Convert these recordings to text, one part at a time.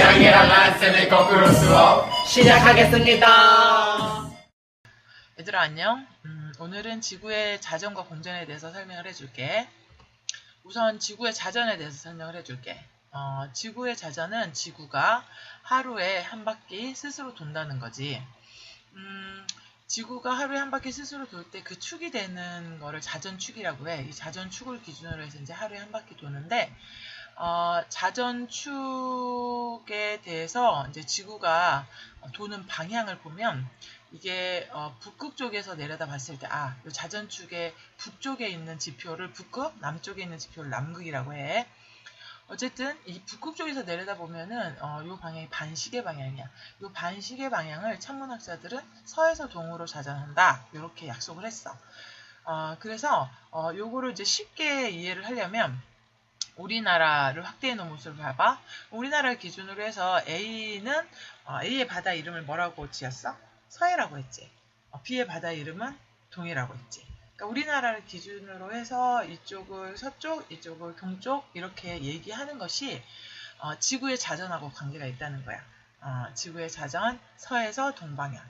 사랑이란 쌤의 거꾸로 수업 시작하겠습니다. 얘들아 안녕. 오늘은 지구의 자전과 공전에 대해서 설명을 해줄게. 우선 지구의 자전에 대해서 설명을 해줄게. 지구의 자전은 지구가 하루에 한 바퀴 스스로 돈다는 거지. 지구가 하루에 한 바퀴 스스로 돌 때 그 축이 되는 거를 자전축이라고 해. 이 자전축을 기준으로 해서 이제 하루에 한 바퀴 도는데, 자전축에 대해서 이제 지구가 도는 방향을 보면 이게 북극 쪽에서 내려다 봤을 때, 이 자전축의 북쪽에 있는 지표를 북극, 남쪽에 있는 지표를 남극이라고 해. 어쨌든 이 북극 쪽에서 내려다 보면은 요 방향이 반시계 방향이야. 요 반시계 방향을 천문학자들은 서에서 동으로 자전한다. 이렇게 약속을 했어. 그래서 요거를 이제 쉽게 이해를 하려면 우리나라를 확대해 놓은 모습을 봐봐. 우리나라를 기준으로 해서 A는 A의 바다 이름을 뭐라고 지었어? 서해라고 했지. B의 바다 이름은 동해라고 했지. 그러니까 우리나라를 기준으로 해서 이쪽을 서쪽, 이쪽을 동쪽 이렇게 얘기하는 것이 지구의 자전하고 관계가 있다는 거야. 지구의 자전, 서에서 동방향.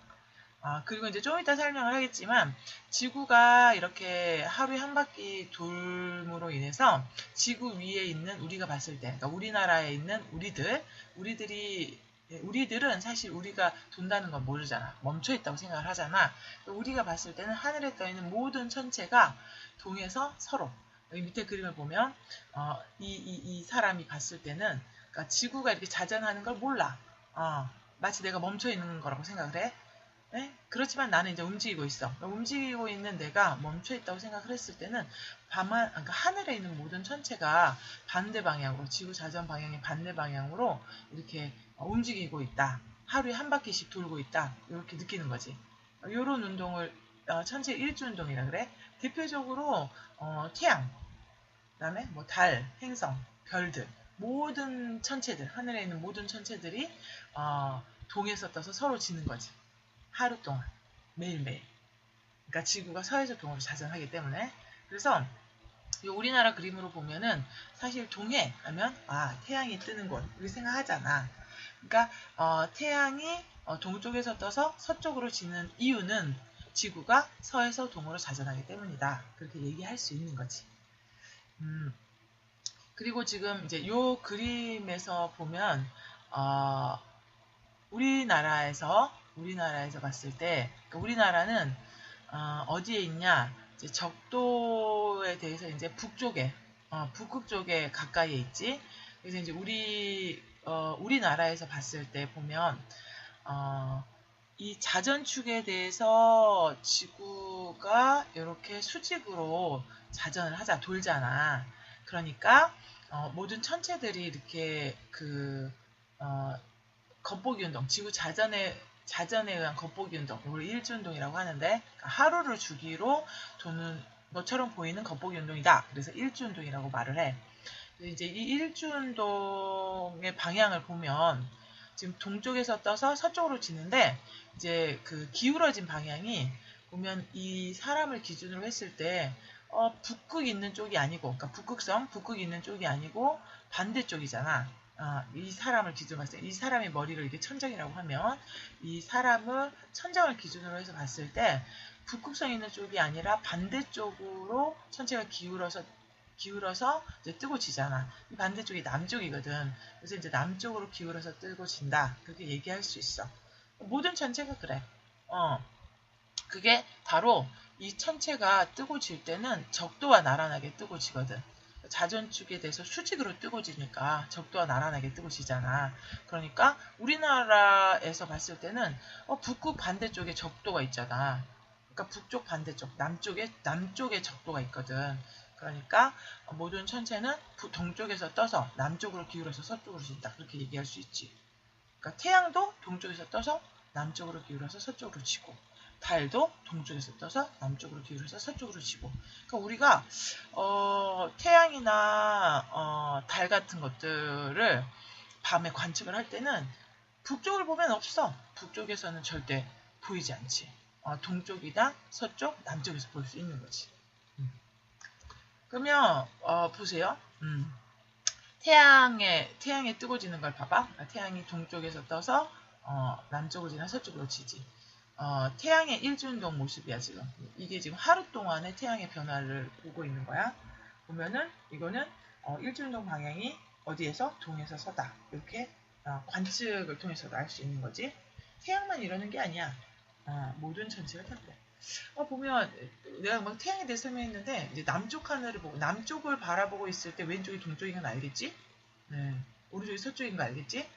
그리고 이제 좀 이따 설명을 하겠지만 지구가 이렇게 하루에 한 바퀴 돌므로 인해서 지구 위에 있는 우리가 봤을 때, 그러니까 우리나라에 있는 우리들은 사실 우리가 돈다는 건 모르잖아. 멈춰 있다고 생각을 하잖아. 우리가 봤을 때는 하늘에 떠 있는 모든 천체가 동에서 서로, 여기 밑에 그림을 보면 이 사람이 봤을 때는 그러니까 지구가 이렇게 자전하는 걸 몰라. 마치 내가 멈춰 있는 거라고 생각을 해. 네? 그렇지만 나는 이제 움직이고 있어. 움직이고 있는 내가 멈춰 있다고 생각을 했을 때는 그러니까 하늘에 있는 모든 천체가 반대 방향으로, 지구 자전 방향의 반대 방향으로 이렇게 움직이고 있다. 하루에 한 바퀴씩 돌고 있다. 이렇게 느끼는 거지. 이런 운동을 천체 일주 운동이라 그래. 대표적으로 태양, 그다음에 뭐 달, 행성, 별들, 모든 천체들, 하늘에 있는 모든 천체들이 동에서 떠서 서로 지는 거지. 하루 동안 매일매일. 그러니까 지구가 서에서 동으로 자전하기 때문에. 그래서 이 우리나라 그림으로 보면은 사실 동해 하면 태양이 뜨는 곳 이렇게 생각하잖아. 그러니까 태양이 동쪽에서 떠서 서쪽으로 지는 이유는 지구가 서에서 동으로 자전하기 때문이다. 그렇게 얘기할 수 있는 거지. 그리고 지금 이제 요 그림에서 보면 우리나라에서 봤을 때, 그러니까 우리나라는 어디에 있냐? 이제 적도에 대해서 이제 북쪽에, 북극 쪽에 가까이에 있지. 그래서 이제 우리나라에서 봤을 때 보면 이 자전축에 대해서 지구가 이렇게 수직으로 자전을 하자, 돌잖아. 그러니까 모든 천체들이 이렇게 겉보기 운동, 지구 자전에 의한 겉보기 운동, 이걸 일주운동이라고 하는데 하루를 주기로 도는 것처럼 보이는 겉보기 운동이다. 그래서 일주운동이라고 말을 해. 이제 이 일주운동의 방향을 보면 지금 동쪽에서 떠서 서쪽으로 지는데 이제 그 기울어진 방향이 보면 이 사람을 기준으로 했을 때 북극 있는 쪽이 아니고, 그러니까 북극 있는 쪽이 아니고 반대쪽이잖아. 이 사람을 기준으로 봤을 때, 이 사람의 머리를 이게 천정이라고 하면, 이 사람을 천정을 기준으로 해서 봤을 때, 북극성 있는 쪽이 아니라 반대쪽으로 천체가 기울어서 이제 뜨고 지잖아. 이 반대쪽이 남쪽이거든. 그래서 이제 남쪽으로 기울어서 뜨고 진다. 그렇게 얘기할 수 있어. 모든 천체가 그래. 그게 바로 이 천체가 뜨고 질 때는 적도와 나란하게 뜨고 지거든. 자전축에 대해서 수직으로 뜨고 지니까 적도와 나란하게 뜨고 지잖아. 그러니까 우리나라에서 봤을 때는 북극 반대쪽에 적도가 있잖아. 그러니까 북쪽 반대쪽, 남쪽에 적도가 있거든. 그러니까 모든 천체는 동쪽에서 떠서 남쪽으로 기울어서 서쪽으로 진다. 그렇게 얘기할 수 있지. 그러니까 태양도 동쪽에서 떠서 남쪽으로 기울어서 서쪽으로 지고, 달도 동쪽에서 떠서 남쪽으로 기울어서 서쪽으로 지고. 그러니까 우리가 태양이나 달 같은 것들을 밤에 관측을 할 때는 북쪽을 보면 없어. 북쪽에서는 절대 보이지 않지. 동쪽이나 서쪽, 남쪽에서 볼 수 있는 거지. 그러면 보세요. 태양에 뜨고지는 걸 봐봐. 태양이 동쪽에서 떠서 남쪽을 지나 서쪽으로 지지. 태양의 일주운동 모습이야 지금. 이게 지금 하루 동안의 태양의 변화를 보고 있는 거야. 보면은 이거는 일주운동 방향이 어디에서? 동에서 서다. 이렇게 관측을 통해서도 알 수 있는 거지. 태양만 이러는 게 아니야. 모든 천체가 다 그래. 보면 내가 막 태양에 대해 설명했는데 이제 남쪽 하늘을 보고 남쪽을 바라보고 있을 때 왼쪽이 동쪽인 건 알겠지? 네. 오른쪽이 서쪽인 거 알겠지?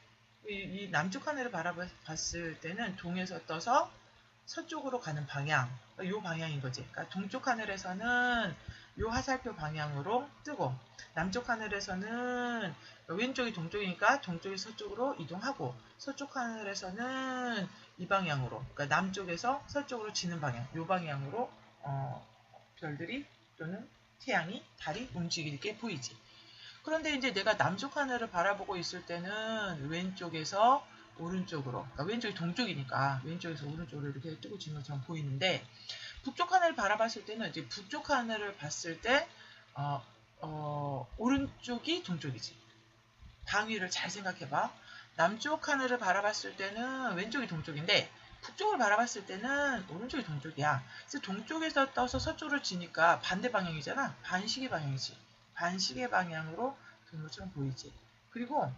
이 남쪽 하늘을 바라봤을 때는 동에서 떠서 서쪽으로 가는 방향, 요 방향인 거지. 그러니까 동쪽 하늘에서는 요 화살표 방향으로 뜨고 남쪽 하늘에서는 왼쪽이 동쪽이니까 동쪽이 서쪽으로 이동하고 서쪽 하늘에서는 이 방향으로, 그러니까 남쪽에서 서쪽으로 지는 방향, 요 방향으로 별들이 또는 태양이, 달이 움직이게 보이지. 그런데 이제 내가 남쪽 하늘을 바라보고 있을 때는 왼쪽에서 오른쪽으로, 그러니까 왼쪽이 동쪽이니까 왼쪽에서 오른쪽으로 이렇게 뜨고 지는 것처럼 보이는데, 북쪽 하늘을 바라봤을 때는 이제 북쪽 하늘을 봤을 때 오른쪽이 동쪽이지. 방위를 잘 생각해봐. 남쪽 하늘을 바라봤을 때는 왼쪽이 동쪽인데 북쪽을 바라봤을 때는 오른쪽이 동쪽이야. 그래서 동쪽에서 떠서 서쪽으로 지니까 반대 방향이잖아. 반시계 방향이지. 반시계 방향으로 도는 것처럼 보이지. 그리고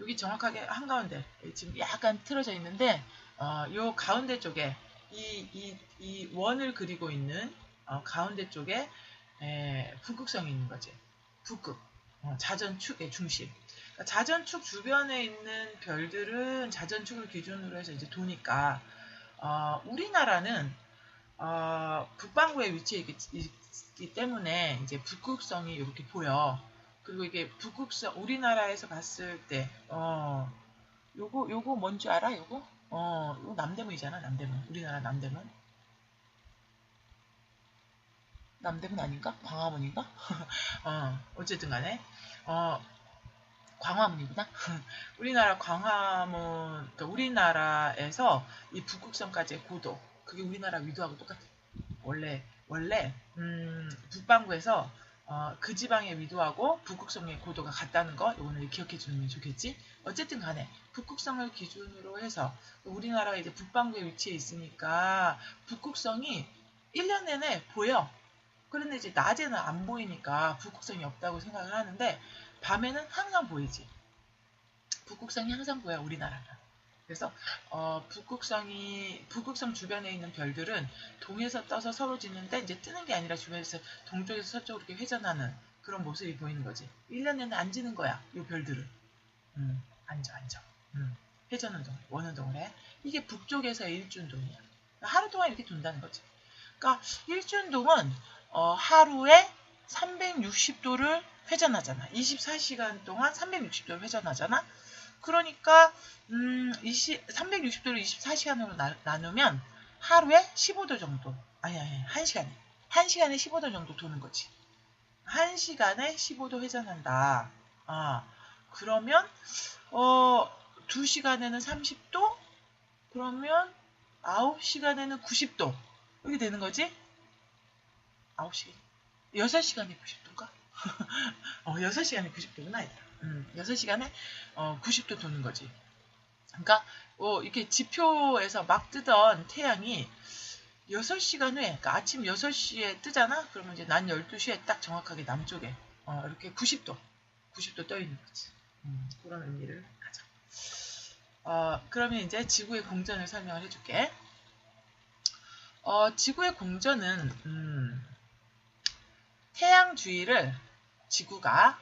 여기 정확하게 한가운데 지금 약간 틀어져 있는데 요 가운데 쪽에 이 원을 그리고 있는 가운데 쪽에 북극성이 있는 거지. 북극. 자전축의 중심. 그러니까 자전축 주변에 있는 별들은 자전축을 기준으로 해서 이제 도니까 우리나라는 북반구에 위치해 있기 때문에 이제 북극성이 이렇게 보여. 그리고 이게 북극성 우리나라에서 봤을 때 요거 뭔지 알아? 요거? 요거 남대문이잖아. 남대문. 우리나라 남대문. 남대문 아닌가? 광화문인가? 어쨌든 간에 광화문이구나. 우리나라 광화문, 그러니까 우리나라에서 이 북극성까지의 고도, 그게 우리나라 위도하고 똑같아. 원래 북반구에서 그 지방의 위도하고 북극성의 고도가 같다는 거, 이거는 기억해 주면 좋겠지. 어쨌든 간에 북극성을 기준으로 해서 우리나라가 이제 북반구에 위치해 있으니까 북극성이 1년 내내 보여. 그런데 이제 낮에는 안 보이니까 북극성이 없다고 생각을 하는데 밤에는 항상 보이지. 북극성이 항상 보여, 우리나라는. 그래서 북극성 주변에 있는 별들은 동에서 떠서 서로 지는데 이제 뜨는 게 아니라 주변에서 동쪽에서 서쪽으로 이렇게 회전하는 그런 모습이 보이는 거지. 1년 내내 안 지는 거야, 이 별들은. 앉아. 회전운동, 원운동을 해. 이게 북쪽에서의 일주운동이야. 하루 동안 이렇게 돈다는 거지. 그러니까 일주운동은 하루에 360도를 회전하잖아. 24시간 동안 360도를 회전하잖아. 그러니까 360도를 24시간으로 나누면 하루에 15도 정도. 아니 1시간에. 1시간에 15도 정도 도는 거지. 1시간에 15도 회전한다. 그러면 2시간에는 30도? 그러면 9시간에는 90도. 이렇게 되는 거지? 9시간. 6시간에 90도인가? 6시간에 90도구나. 6시간에 90도 도는 거지. 그러니까 이렇게 지표에서 막 뜨던 태양이 6시간 후에, 그러니까 아침 6시에 뜨잖아? 그러면 이제 낮 12시에 딱 정확하게 남쪽에 이렇게 90도 떠 있는 거지. 그런 의미를 가져. 그러면 이제 지구의 공전을 설명을 해줄게. 지구의 공전은 태양 주위를 지구가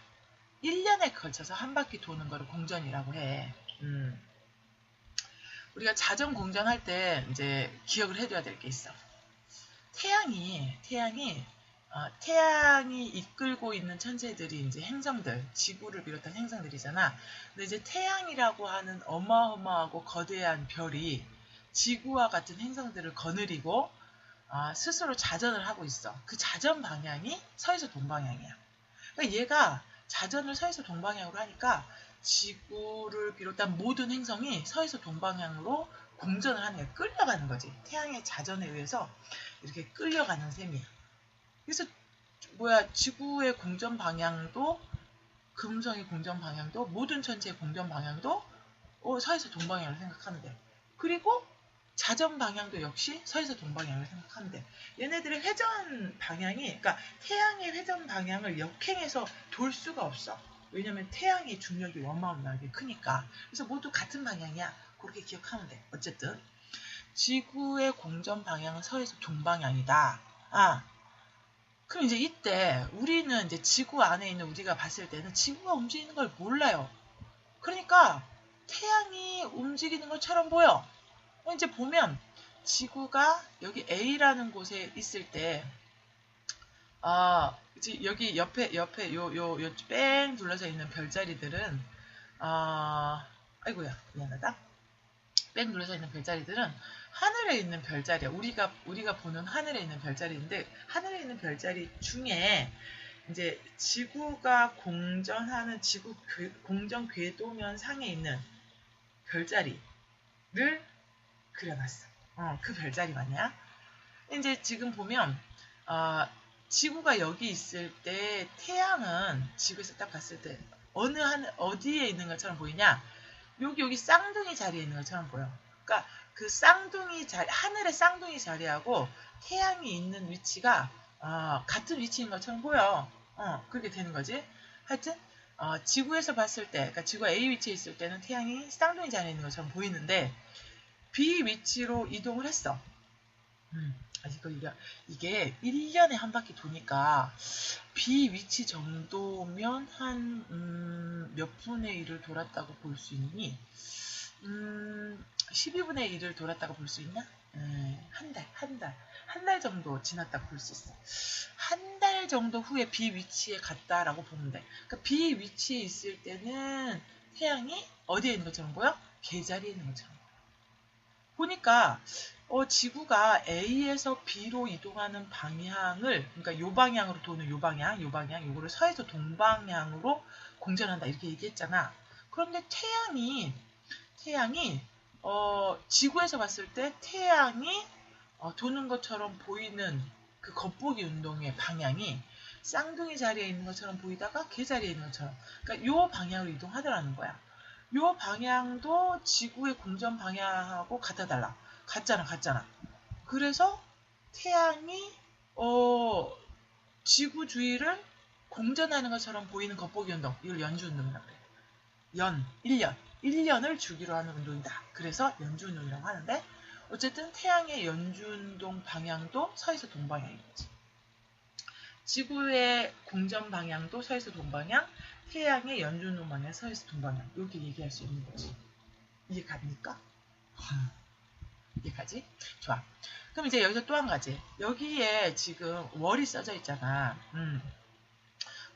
1년에 걸쳐서 한 바퀴 도는 거를 공전이라고 해. 우리가 자전 공전할 때 이제 기억을 해둬야 될 게 있어. 태양이 이끌고 있는 천체들이 이제 행성들, 지구를 비롯한 행성들이잖아. 근데 이제 태양이라고 하는 어마어마하고 거대한 별이 지구와 같은 행성들을 거느리고 스스로 자전을 하고 있어. 그 자전 방향이 서에서 동방향이야. 그러니까 얘가 자전을 서에서 동방향으로 하니까 지구를 비롯한 모든 행성이 서에서 동방향으로 공전을 하는 게 끌려가는 거지. 태양의 자전에 의해서 이렇게 끌려가는 셈이야. 그래서 지구의 공전 방향도 금성의 공전 방향도 모든 천체의 공전 방향도 서에서 동방향을 생각하는데 그리고 자전 방향도 역시 서에서 동방향을 생각하는데 얘네들의 회전 방향이 그러니까 태양의 회전 방향을 역행해서 돌 수가 없어. 왜냐면 태양의 중력이 어마어마하게 크니까. 그래서 모두 같은 방향이야. 그렇게 기억하면 돼. 어쨌든 지구의 공전 방향은 서에서 동방향이다. 그럼 이제 이때 우리는 이제 지구 안에 있는 우리가 봤을 때는 지구가 움직이는 걸 몰라요. 그러니까 태양이 움직이는 것처럼 보여. 이제 보면 지구가 여기 A라는 곳에 있을 때, 이제 여기 옆에 요 뺑 둘러서 있는 별자리들은, 아이고야 미안하다. 뺑 둘러서 있는 별자리들은 하늘에 있는 별자리야. 우리가 보는 하늘에 있는 별자리인데 하늘에 있는 별자리 중에 이제 지구가 공전하는 지구 공전 궤도면 상에 있는 별자리를 그려놨어. 그 별자리 맞냐? 이제 지금 보면 지구가 여기 있을 때 태양은 지구에서 딱 봤을 때 어디에 있는 것처럼 보이냐? 여기 쌍둥이 자리에 있는 것처럼 보여. 그러니까 그 쌍둥이 자리, 하늘의 쌍둥이 자리하고 태양이 있는 위치가 같은 위치인 것처럼 보여. 그렇게 되는 거지. 하여튼 지구에서 봤을 때, 그러니까 지구가 A 위치에 있을 때는 태양이 쌍둥이 자리에 있는 것처럼 보이는데 B 위치로 이동을 했어. 이게 1년에 한 바퀴 도니까 B 위치 정도면 한 몇 분의 1을 돌았다고 볼 수 있니? 12분의 1을 돌았다고 볼 수 있나? 한 달 정도 지났다고 볼 수 있어. 한 달 정도 후에 B 위치에 갔다라고 보면 돼. 그러니까 B 위치에 있을 때는 태양이 어디에 있는 것처럼 보여? 개자리에 있는 것처럼 보여. 보니까 지구가 A에서 B로 이동하는 방향을 그러니까 요 방향으로 도는 요 방향 요거를 서에서 동방향으로 공전한다 이렇게 얘기했잖아. 그런데 태양이 지구에서 봤을 때 태양이 도는 것처럼 보이는 그 겉보기 운동의 방향이 쌍둥이 자리에 있는 것처럼 보이다가 개자리에 있는 것처럼 그러니까 요 방향으로 이동하더라는 거야. 요 방향도 지구의 공전 방향하고 같아달라. 같잖아. 그래서 태양이 지구 주위를 공전하는 것처럼 보이는 겉보기 운동 이걸 연주 운동이라고 그래. 1년을 주기로 하는 운동이다. 그래서 연주 운동이라고 하는데 어쨌든 태양의 연주 운동 방향도 서에서 동방향인 거지. 지구의 공전 방향도 서에서 동방향, 태양의 연주 운동 방향 서에서 동방향 이렇게 얘기할 수 있는 거지. 이해 갑니까? 이해가지? 좋아. 그럼 이제 여기서 또 한 가지. 여기에 지금 월이 써져 있잖아.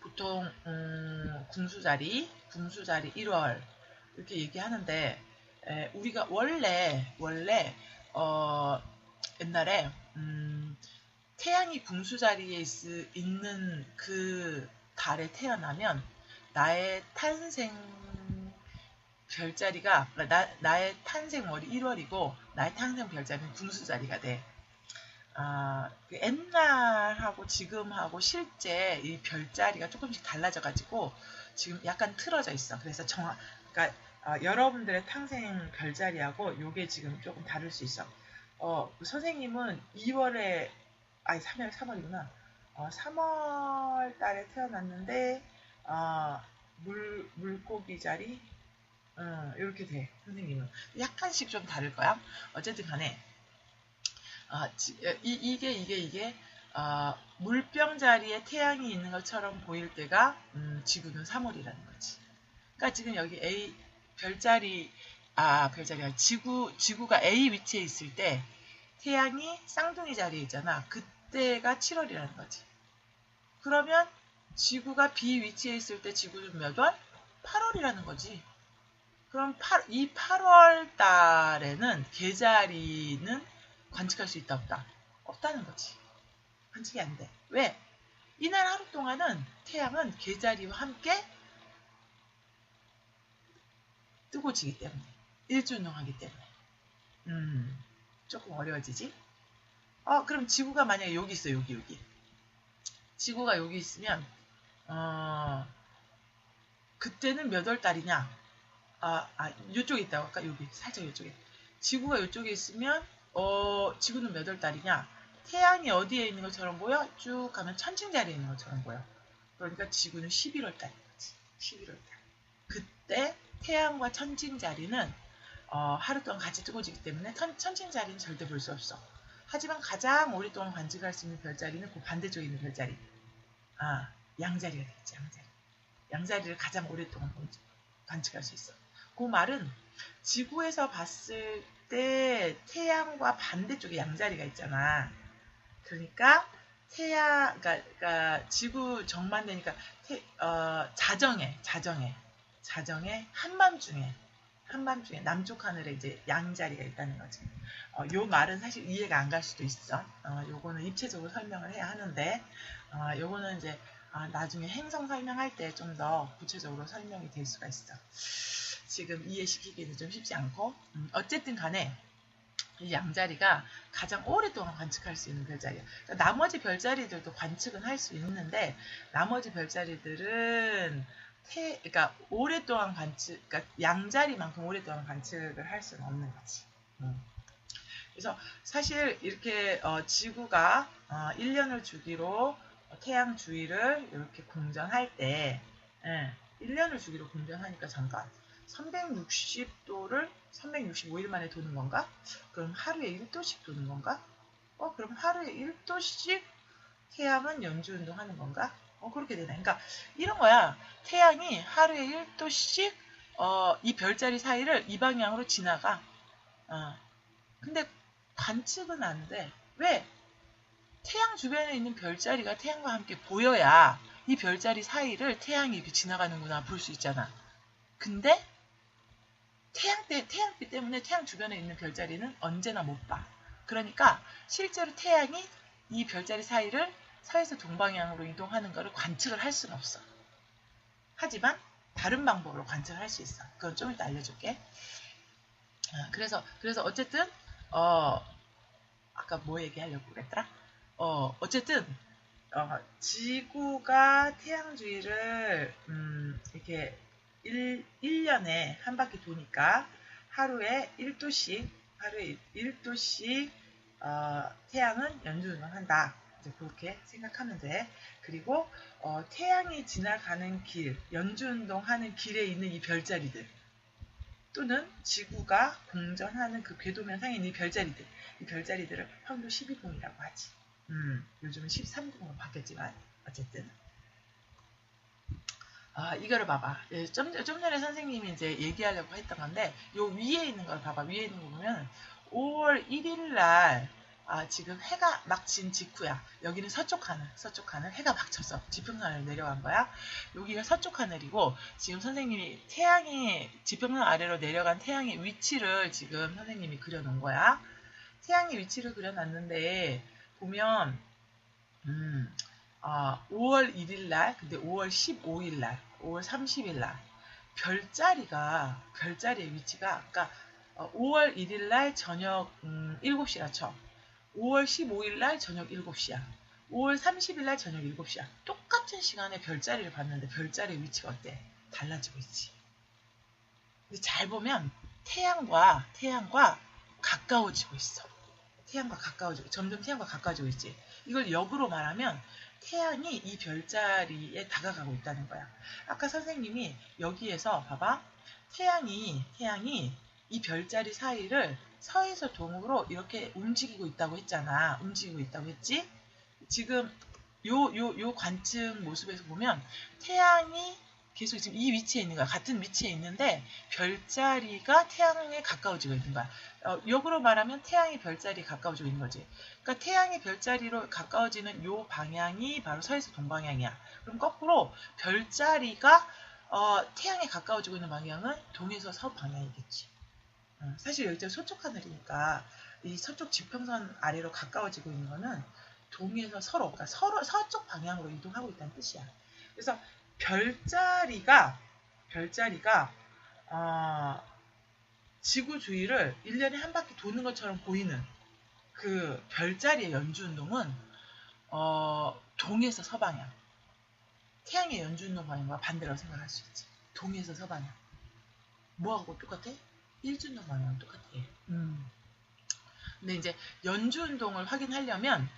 보통 궁수자리 1월 이렇게 얘기하는데 우리가 원래 옛날에 태양이 궁수자리에 있는 그 달에 태어나면 나의 탄생 별자리가 나의 탄생월이 1월이고 나의 탄생 별자리는 궁수자리가 돼. 그 옛날하고 지금하고 실제 이 별자리가 조금씩 달라져가지고 지금 약간 틀어져 있어. 그래서 그러니까 여러분들의 탄생 별자리하고 요게 지금 조금 다를 수 있어. 선생님은 2월에 3월이구나. 3월 달에 태어났는데 물고기 자리 이렇게 돼. 선생님은 약간씩 좀 다를 거야. 어쨌든 간에 이게 물병 자리에 태양이 있는 것처럼 보일 때가 지구는 3월이라는 거지. 그러니까 지금 여기 A 별자리가 지구가 A 위치에 있을 때 태양이 쌍둥이 자리에 있잖아. 그때가 7월이라는 거지. 그러면 지구가 B 위치에 있을 때 지구는 몇 월? 8월이라는 거지. 그럼 이 8월 달에는 개자리는 관측할 수 있다 없다? 없다는 거지. 관측이 안 돼. 왜? 이날 하루 동안은 태양은 개자리와 함께 뜨고 지기 때문에 일주운동하기 때문에 조금 어려워지지? 그럼 지구가 만약에 여기 있어 여기 지구가 여기 있으면 그때는 몇 월 달이냐? 요쪽에 있다고 할까? 여기 살짝 요쪽에. 지구가 요쪽에 있으면 지구는 몇 월 달이냐? 태양이 어디에 있는 것처럼 보여? 쭉 가면 천칭자리에 있는 것처럼 보여. 그러니까 지구는 11월 달인 거지. 11월 달. 그때 태양과 천칭자리는 하루 동안 같이 뜨거워지기 때문에 천칭자리는 절대 볼 수 없어. 하지만 가장 오랫동안 관측할 수 있는 별자리는 그 반대쪽에 있는 별자리. 양자리가 되겠지. 양자리를 가장 오랫동안 관측할 수 있어. 그 말은 지구에서 봤을 때 태양과 반대쪽에 양자리가 있잖아. 그러니까 그러니까 지구 정반대니까 자정에 한밤중에 남쪽 하늘에 이제 양자리가 있다는 거지. 요 말은 사실 이해가 안 갈 수도 있어. 요거는 입체적으로 설명을 해야 하는데, 요거는 이제 나중에 행성 설명할 때 좀 더 구체적으로 설명이 될 수가 있어. 지금 이해시키기는 좀 쉽지 않고, 어쨌든 간에 이 양자리가 가장 오랫동안 관측할 수 있는 별자리야. 그러니까 나머지 별자리들도 관측은 할 수 있는데, 나머지 별자리들은 그러니까 오랫동안 그러니까 양자리만큼 오랫동안 관측을 할 수는 없는 거지. 그래서 사실 이렇게 지구가 1년을 주기로 태양 주위를 이렇게 공전할 때 1년을 주기로 공전하니까 잠깐 360도를 365일 만에 도는 건가? 그럼 하루에 1도씩 도는 건가? 그럼 하루에 1도씩 태양은 연주운동 하는 건가? 그렇게 되네. 그러니까 이런 거야. 태양이 하루에 1도씩 이 별자리 사이를 이 방향으로 지나가. 근데 관측은 안 돼. 왜? 태양 주변에 있는 별자리가 태양과 함께 보여야 이 별자리 사이를 태양이 이렇게 지나가는구나 볼 수 있잖아. 근데 태양빛 때문에 태양 주변에 있는 별자리는 언제나 못 봐. 그러니까 실제로 태양이 이 별자리 사이를 서에서 동방향으로 이동하는 것을 관측을 할 수는 없어. 하지만 다른 방법으로 관측을 할 수 있어. 그건 좀 이따 알려줄게. 그래서 어쨌든 아까 뭐 얘기하려고 그랬더라? 어쨌든 지구가 태양 주위를 이렇게 1년에 한 바퀴 도니까 하루에 1도씩 태양은 연주운동한다. 이제 그렇게 생각하면 돼. 그리고 태양이 지나가는 길, 연주운동하는 길에 있는 이 별자리들 또는 지구가 공전하는 그 궤도면상에 있는 이 별자리들을 황도 12궁이라고 하지. 요즘은 13궁으로 바뀌었지만 어쨌든 이거를 봐봐. 좀 전에 선생님이 이제 얘기하려고 했던 건데 요 위에 있는 걸 봐봐. 위에 있는 거 보면 5월 1일 날 지금 해가 막 진 직후야. 여기는 서쪽 하늘 해가 막 쳤어. 지평선을 내려간 거야. 여기가 서쪽 하늘이고 지금 선생님이 태양이 지평선 아래로 내려간 태양의 위치를 지금 선생님이 그려놓은 거야. 태양의 위치를 그려놨는데 보면 5월 1일 날, 근데 5월 15일 날, 5월 30일 날 별자리의 위치가 아까 5월 1일 날 저녁 7시라 쳐. 5월 15일 날 저녁 7시야. 5월 30일 날 저녁 7시야. 똑같은 시간에 별자리를 봤는데 별자리의 위치가 어때? 달라지고 있지. 근데 잘 보면 태양과 가까워지고 있어. 점점 태양과 가까워지고 있지. 이걸 역으로 말하면 태양이 이 별자리에 다가가고 있다는 거야. 아까 선생님이 여기에서 봐봐. 태양이 이 별자리 사이를 서에서 동으로 이렇게 움직이고 있다고 했잖아. 움직이고 있다고 했지? 지금 요 관측 모습에서 보면 태양이 계속 지금 이 위치에 있는 거야. 같은 위치에 있는데 별자리가 태양에 가까워지고 있는 거야. 역으로 말하면 태양이 별자리에 가까워지고 있는 거지. 그러니까 태양이 별자리로 가까워지는 요 방향이 바로 서에서 동방향이야. 그럼 거꾸로 별자리가 태양에 가까워지고 있는 방향은 동에서 서방향이겠지. 사실 여기가 서쪽 하늘이니까 이 서쪽 지평선 아래로 가까워지고 있는 거는 동에서 그러니까 서쪽 방향으로 이동하고 있다는 뜻이야. 그래서 별자리가 지구 주위를 1년에 한 바퀴 도는 것처럼 보이는 그 별자리의 연주운동은 동에서 서방향 태양의 연주운동 방향과 반대라고 생각할 수 있지. 동에서 서방향. 뭐하고 똑같아? 일주운동 방향은 똑같아. 근데 이제 연주운동을 확인하려면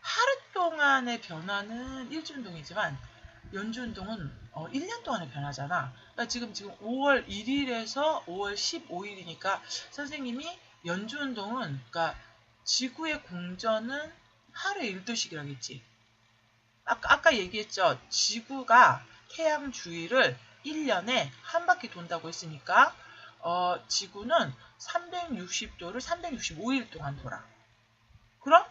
하루 동안의 변화는 일주운동이지만 연주운동은 1년 동안의 변화잖아. 그러니까 지금 5월 1일에서 5월 15일이니까 선생님이 연주운동은 그러니까 지구의 공전은 하루에 1도씩이라고 했지. 아까 얘기했죠. 지구가 태양 주위를 1년에 한 바퀴 돈다고 했으니까 지구는 360도를 365일 동안 돌아. 그럼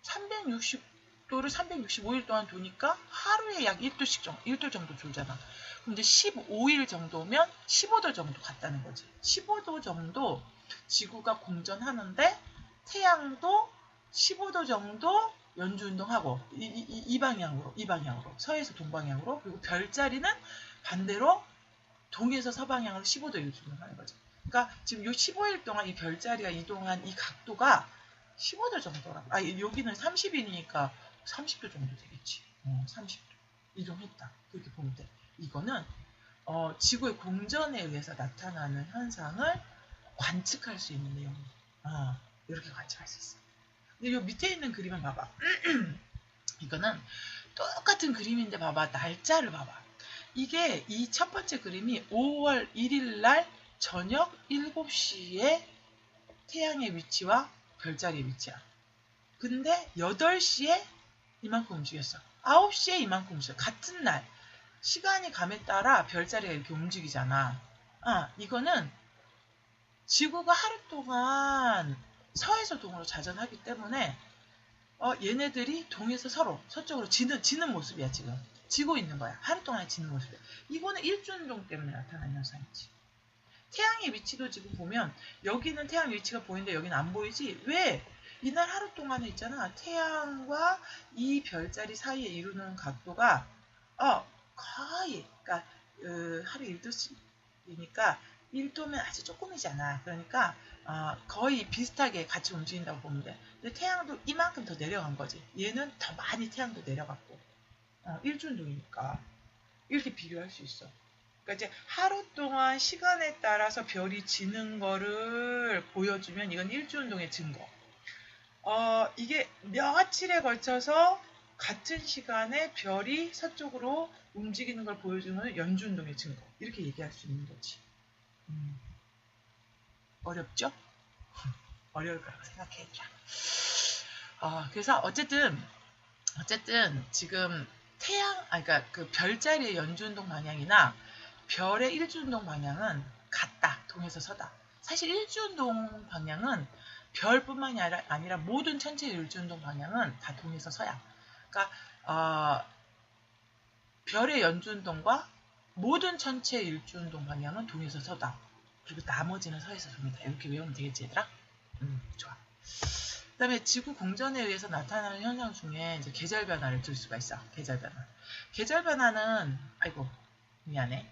360도를 365일 동안 도니까 하루에 약 1도 정도 돌잖아. 근데 15일 정도면 15도 정도 갔다는 거지. 15도 정도 지구가 공전하는데 태양도 15도 정도 연주운동하고 이 방향으로 서에서 동방향으로, 그리고 별자리는 반대로 동에서 서방향으로 15도 연주운동하는 거죠. 그러니까 지금 요 15일 동안 이 별자리가 이동한 이 각도가 15도 정도라고. 여기는 30일이니까 30도 정도 되겠지. 30도 이동했다. 그렇게 보면 돼. 이거는 지구의 공전에 의해서 나타나는 현상을 관측할 수 있는 내용이에요. 이렇게 관측할 수 있어. 근데 요 밑에 있는 그림을 봐봐. 이거는 똑같은 그림인데 봐봐. 날짜를 봐봐. 이게 이 첫 번째 그림이 5월 1일 날 저녁 7시에 태양의 위치와 별자리의 위치야. 근데 8시에 이만큼 움직였어. 9시에 이만큼 움직였어. 같은 날. 시간이 감에 따라 별자리가 이렇게 움직이잖아. 이거는 지구가 하루 동안 서에서 동으로 자전하기 때문에 얘네들이 동에서 서쪽으로 지는 모습이야. 지금 지고 있는 거야. 하루 동안 지는 모습이야. 이거는 일주운동 때문에 나타나는 현상이지. 태양의 위치도 지금 보면 여기는 태양 위치가 보이는데 여기는 안 보이지. 왜? 이날 하루 동안에 있잖아. 태양과 이 별자리 사이에 이루는 각도가 거의, 그러니까 하루 1도씩이니까 1도면 아주 조금이잖아. 그러니까 거의 비슷하게 같이 움직인다고 보면 돼. 근데 태양도 이만큼 더 내려간 거지. 얘는 더 많이 태양도 내려갔고 일주운동이니까 이렇게 비교할 수 있어. 그러니까 이제 하루 동안 시간에 따라서 별이 지는 거를 보여주면 이건 일주운동의 증거. 이게 며칠에 걸쳐서 같은 시간에 별이 서쪽으로 움직이는 걸 보여주는 연주운동의 증거. 이렇게 얘기할 수 있는 거지. 어렵죠? 어려울 거라고 생각해, 얘들아. 그래서 어쨌든 지금 그러니까 그 별자리의 연주운동 방향이나 별의 일주운동 방향은 같다. 동에서 서다. 사실 일주운동 방향은 별뿐만이 아니라 모든 천체의 일주운동 방향은 다 동에서 서야. 그러니까 별의 연주운동과 모든 천체의 일주운동 방향은 동에서 서다. 그리고 나머지는 서에서 동이다. 이렇게 외우면 되겠지, 얘들아? 좋아. 그 다음에 지구 공전에 의해서 나타나는 현상 중에 이제 계절 변화를 들 수가 있어. 계절 변화. 계절 변화는, 미안해.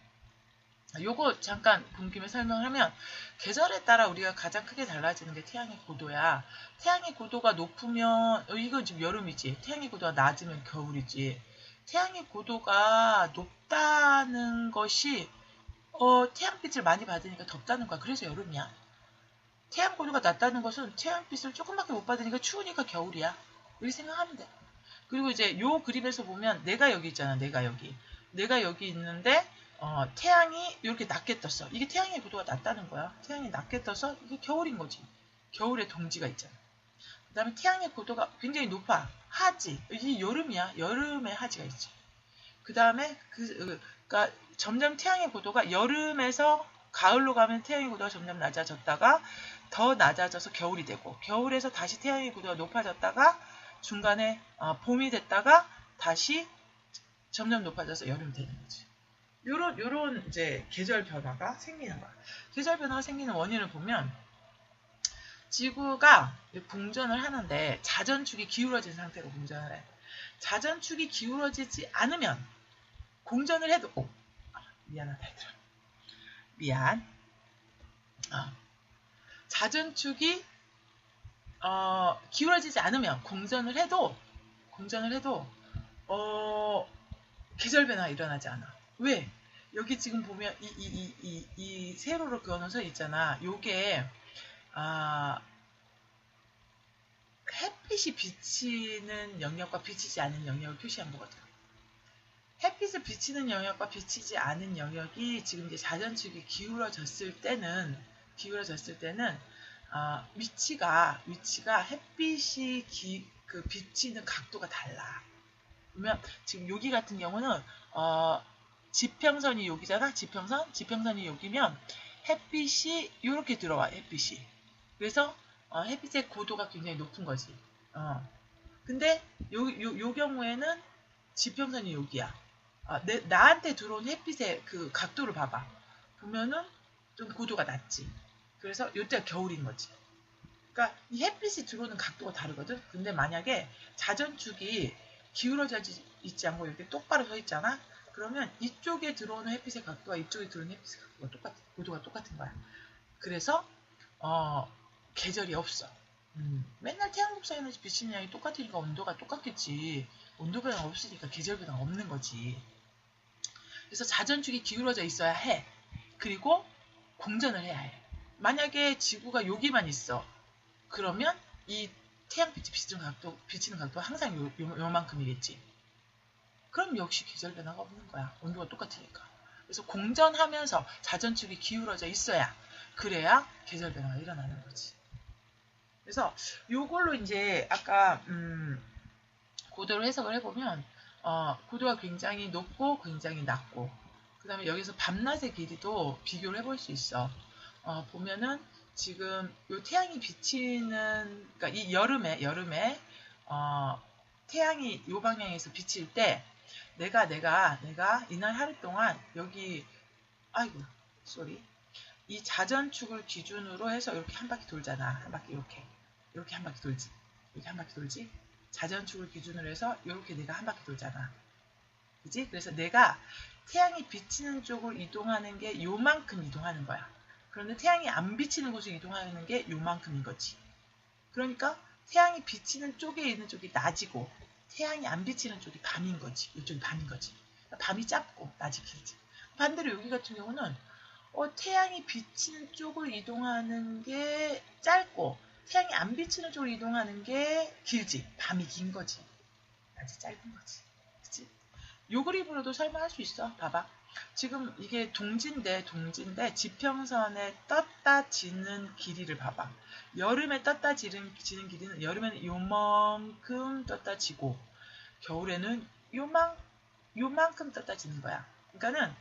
요거 잠깐 본 김에 설명을 하면, 계절에 따라 우리가 가장 크게 달라지는 게 태양의 고도야. 태양의 고도가 높으면, 이건 지금 여름이지. 태양의 고도가 낮으면 겨울이지. 태양의 고도가 높다는 것이, 태양빛을 많이 받으니까 덥다는 거야. 그래서 여름이야. 태양 고도가 낮다는 것은 태양빛을 조금밖에 못 받으니까 추우니까 겨울이야. 이렇게 생각하면 돼. 그리고 이제 요 그림에서 보면 내가 여기 있잖아. 내가 여기 있는데 태양이 이렇게 낮게 떴어. 이게 태양의 고도가 낮다는 거야. 태양이 낮게 떠서 이게 겨울인 거지. 겨울에 동지가 있잖아. 그 다음에 태양의 고도가 굉장히 높아. 하지. 이게 여름이야. 여름에 하지가 있지. 그 다음에 그러니까 점점 태양의 고도가 여름에서 가을로 가면 태양의 고도가 점점 낮아졌다가 더 낮아져서 겨울이 되고, 겨울에서 다시 태양의 고도가 높아졌다가 중간에 봄이 됐다가 다시 점점 높아져서 여름이 되는 거지. 요런 이제 계절 변화가 생기는 거야. 계절 변화가 생기는 원인을 보면 지구가 공전을 하는데 자전축이 기울어진 상태로 공전을 해. 자전축이 기울어지지 않으면 공전을 해도 미안하다 얘들아. 미안. 자전축이 기울어지지 않으면 공전을 해도 계절 변화가 일어나지 않아. 왜? 여기 지금 보면 이 세로로 그어놓은 선 있잖아. 요게 햇빛이 비치는 영역과 비치지 않는 영역을 표시한 거거든. 햇빛을 비치는 영역과 비치지 않은 영역이 지금 이제 자전축이 기울어졌을 때는 위치가 햇빛이 비치는 각도가 달라. 그러면 지금 여기 같은 경우는 지평선이 여기잖아. 지평선이 여기면 햇빛이 이렇게 들어와. 햇빛이. 그래서 햇빛의 고도가 굉장히 높은 거지. 근데 요 경우에는 지평선이 여기야. 나한테 들어온 햇빛의 그 각도를 봐봐. 보면은 좀 고도가 낮지. 그래서 이때가 겨울인 거지. 그러니까 이 햇빛이 들어오는 각도가 다르거든. 근데 만약에 자전축이 기울어져 있지 않고 이렇게 똑바로 서 있잖아. 그러면 이쪽에 들어오는 햇빛의 각도와 이쪽에 들어오는 햇빛의 각도가 고도가 똑같은 거야. 그래서 계절이 없어. 맨날 태양국사에는 비치는 양이 똑같으니까 온도가 똑같겠지. 온도 변화가 없으니까 계절 변화가 없는 거지. 그래서 자전축이 기울어져 있어야 해. 그리고 공전을 해야 해. 만약에 지구가 여기만 있어. 그러면 이 태양빛이 비치는 각도가 항상 요만큼이겠지. 그럼 역시 계절 변화가 없는 거야. 온도가 똑같으니까. 그래서 공전하면서 자전축이 기울어져 있어야 그래야 계절 변화가 일어나는 거지. 그래서 요걸로 이제 아까 고도로 해석을 해보면 고도가 굉장히 높고 굉장히 낮고 그 다음에 여기서 밤낮의 길이도 비교를 해볼 수 있어. 보면은 지금 요 태양이 비치는 그러니까 이 여름에 태양이 요 방향에서 비칠 때 내가 이날 하루 동안 여기 이 자전축을 기준으로 해서 이렇게 한 바퀴 돌잖아. 한 바퀴 이렇게 한 바퀴 돌지. 이렇게 한 바퀴 돌지. 자전축을 기준으로 해서 이렇게 내가 한 바퀴 돌잖아. 그지? 그래서 내가 태양이 비치는 쪽으로 이동하는 게 요만큼 이동하는 거야. 그런데 태양이 안 비치는 곳으로 이동하는 게 요만큼인 거지. 그러니까 태양이 비치는 쪽에 있는 쪽이 낮이고 태양이 안 비치는 쪽이 밤인 거지. 이쪽이 밤인 거지. 밤이 짧고 낮이 길지. 반대로 여기 같은 경우는 태양이 비치는 쪽으로 이동하는 게 짧고 태양이 안 비치는 쪽으로 이동하는 게 길지. 밤이 긴 거지. 낮이 짧은 거지. 그치? 요 그림으로도 설명할 수 있어. 봐봐. 지금 이게 동지인데 지평선에 떴다 지는 길이를 봐봐. 여름에 떴다 지는 길이는 여름에는 요만큼 떴다 지고 겨울에는 요만큼 떴다 지는 거야. 그러니까는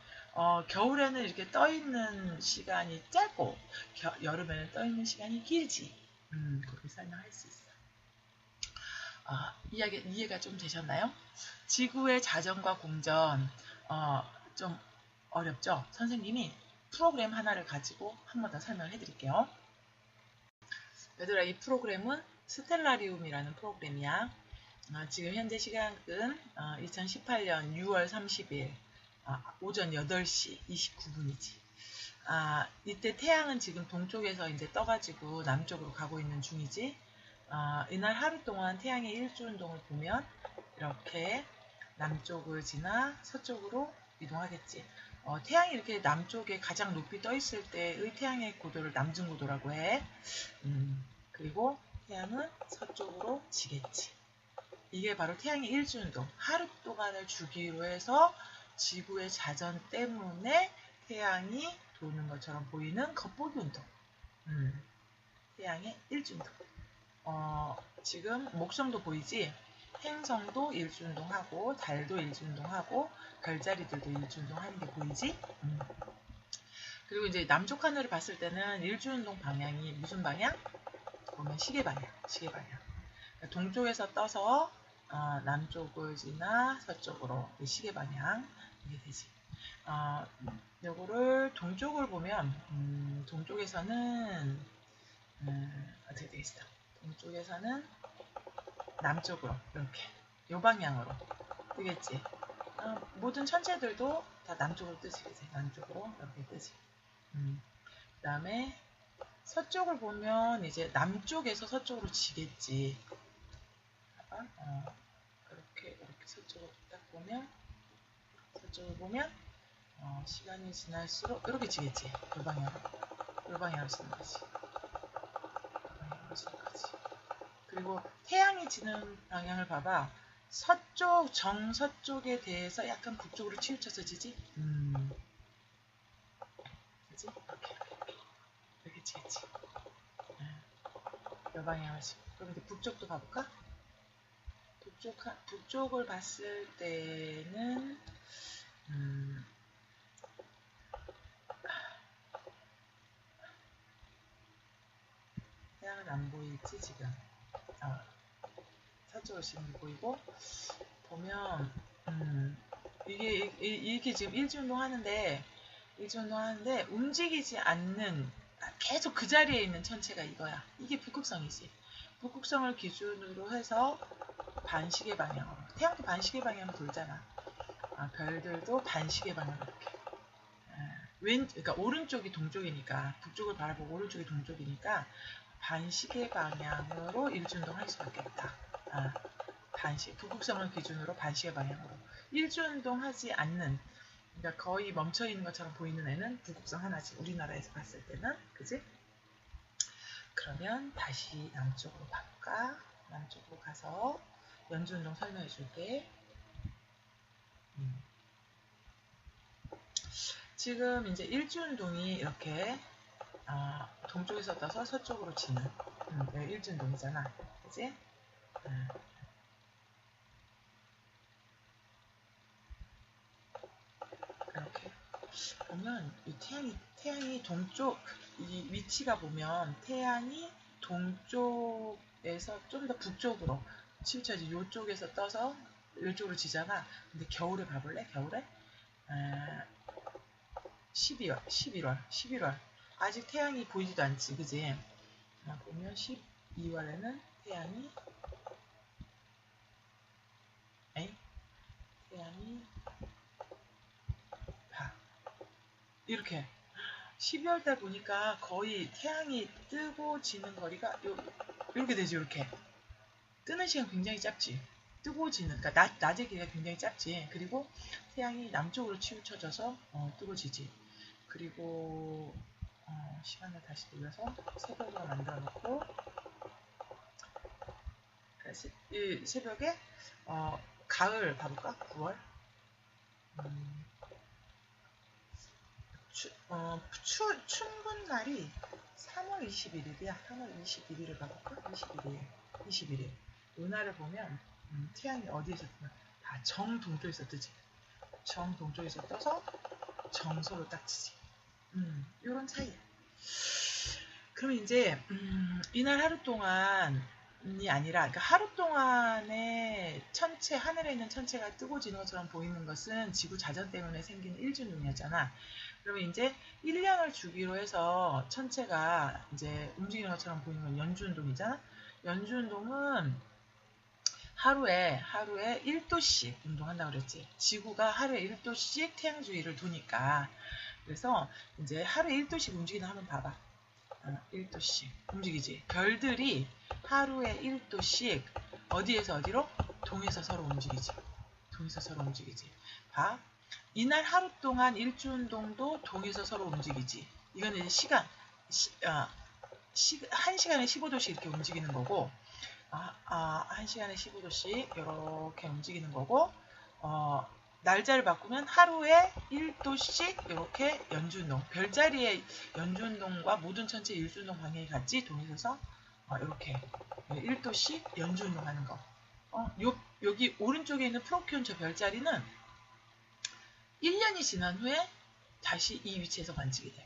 겨울에는 이렇게 떠 있는 시간이 짧고 여름에는 떠 있는 시간이 길지. 그렇게 설명할 수 있어. 이해가 좀 되셨나요? 지구의 자전과 공전 좀 어렵죠? 선생님이 프로그램 하나를 가지고 한 번 더 설명을 해드릴게요. 얘들아, 이 프로그램은 스텔라리움이라는 프로그램이야. 지금 현재 시각은 2018년 6월 30일 오전 8시 29분이지. 이때 태양은 지금 동쪽에서 이제 떠가지고 남쪽으로 가고 있는 중이지. 이날 하루 동안 태양의 일주운동을 보면 이렇게 남쪽을 지나 서쪽으로 이동하겠지. 태양이 이렇게 남쪽에 가장 높이 떠 있을 때의 태양의 고도를 남중고도라고 해. 그리고 태양은 서쪽으로 지겠지. 이게 바로 태양의 일주운동, 하루 동안을 주기로 해서 지구의 자전 때문에 태양이 도는 것처럼 보이는 겉보기 운동. 태양의 일주운동. 지금 목성도 보이지? 행성도 일주운동하고 달도 일주운동하고 별자리들도 일주운동하는 게 보이지? 그리고 이제 남쪽 하늘을 봤을 때는 일주운동 방향이 무슨 방향? 보면 시계 방향. 그러니까 동쪽에서 떠서 남쪽을 지나 서쪽으로 시계 방향 이게 되지. 요거를 동쪽을 보면 동쪽에서는 어떻게 되어 있어? 동쪽에서는 남쪽으로 이렇게 요 방향으로 뜨겠지. 모든 천체들도 다 남쪽으로 뜨지. 남쪽으로 이렇게 뜨지. 그 다음에 서쪽을 보면 이제 남쪽에서 서쪽으로 지겠지. 봐봐. 이렇게 서쪽으로 딱 보면 서쪽을 보면 시간이 지날수록 이렇게 지겠지. 돌방향으로 지는 거지. 돌방향으로 지는 거지. 그리고 태양이 지는 방향을 봐봐. 서쪽, 정서쪽에 대해서 약간 북쪽으로 치우쳐서 지지? 그지? 이렇게 지겠지. 이 방향을 지. 그럼 이제 북쪽도 가볼까? 북쪽을 봤을 때는, 태양은 안 보이지, 지금. 서쪽으로 지는 게 보이고, 보면, 이게 지금 일주운동 하는데, 움직이지 않는, 계속 그 자리에 있는 천체가 이거야. 이게 북극성이지. 북극성을 기준으로 해서 반시계 방향으로. 태양도 반시계 방향으로 돌잖아. 별들도 반시계 방향으로 이렇게. 그러니까 오른쪽이 동쪽이니까, 북쪽을 바라보고 오른쪽이 동쪽이니까, 반시계 방향으로 일주운동 할 수밖에 없다. 북극성을 기준으로 반시계 방향으로. 일주운동 하지 않는, 그러니까 거의 멈춰있는 것처럼 보이는 애는 북극성 하나지. 우리나라에서 봤을 때는. 그지? 그러면 다시 남쪽으로 가볼까? 남쪽으로 가서 연주운동 설명해 줄게. 지금 이제 일주운동이 이렇게 동쪽에서 떠서 서쪽으로 지는 일주운동이잖아. 그지? 이렇게 보면 이 태양이 동쪽, 이 위치가 보면 태양이 동쪽에서 좀 더 북쪽으로 치우쳐지. 이쪽에서 떠서 이쪽으로 지잖아. 근데 겨울에 봐볼래? 겨울에 11월 아직 태양이 보이지도 않지, 그지? 보면 12월에는 태양이 이렇게 12월달 보니까 거의 태양이 뜨고 지는 거리가 이렇게 되지. 이렇게 뜨는 시간 굉장히 짧지. 뜨고 지는, 그러니까 낮의 길이가 굉장히 짧지. 그리고 태양이 남쪽으로 치우쳐져서 뜨고 지지. 그리고 시간을 다시 돌려서 새벽으로 만들어 놓고, 이 새벽에 가을 봐볼까? 9월. 춘분 날이 3월 21일이야. 3월 21일을 봐볼까? 21일. 이 날을 보면 태양이 어디에서 뜨나? 정동쪽에서 뜨지. 정동쪽에서 떠서 정서로 딱 치지. 요런 차이. 그럼 이제 이날 하루 동안이 아니라, 그러니까 하루 동안에 하늘에 있는 천체가 뜨고 지는 것처럼 보이는 것은 지구 자전 때문에 생기는 일주운동이었잖아. 그러면 이제 1년을 주기로 해서 천체가 이제 움직이는 것처럼 보이는 건 연주운동이잖아. 연주운동은 하루에 1도씩 운동한다고 그랬지. 지구가 하루에 1도씩 태양 주위를 도니까. 그래서 이제 하루에 1도씩 움직이는 한번 봐봐. 1도씩 움직이지. 별들이 하루에 1도씩 어디에서 어디로? 동에서 서로 움직이지. 봐. 이날 하루 동안 일주운동도 동에서 서로 움직이지. 이거는 이제 시간. 1시간에 15도씩 이렇게 움직이는 거고, 1시간에 15도씩 이렇게 움직이는 거고, 날짜를 바꾸면 하루에 1도씩 이렇게 연주운동. 별자리의 연주운동과 모든 천체 일주운동 방향이 같지. 동에서 이렇게 1도씩 연주운동 하는 거. 여기 오른쪽에 있는 프로키온 저 별자리는 1년이 지난 후에 다시 이 위치에서 관측이 돼.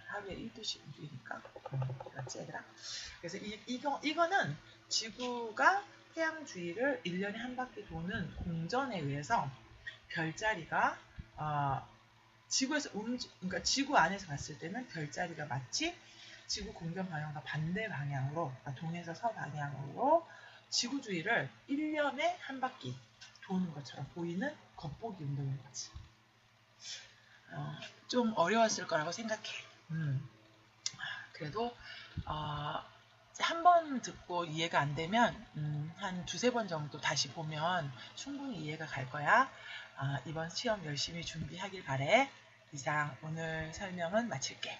하루에 1도씩 움직이니까. 그렇지, 얘들아? 그래서 이거는 지구가 태양 주위를 1년에 한 바퀴 도는 공전에 의해서 별자리가 지구에서 그러니까 지구 안에서 봤을 때는 별자리가 마치 지구 공전 방향과 반대 방향으로, 동에서 서 방향으로 지구 주위를 1년에 한 바퀴 도는 것처럼 보이는 겉보기 운동인 거지. 좀 어려웠을 거라고 생각해. 그래도 한 번 듣고 이해가 안 되면 한 두세 번 정도 다시 보면 충분히 이해가 갈 거야. 이번 시험 열심히 준비하길 바래. 이상 오늘 설명은 마칠게.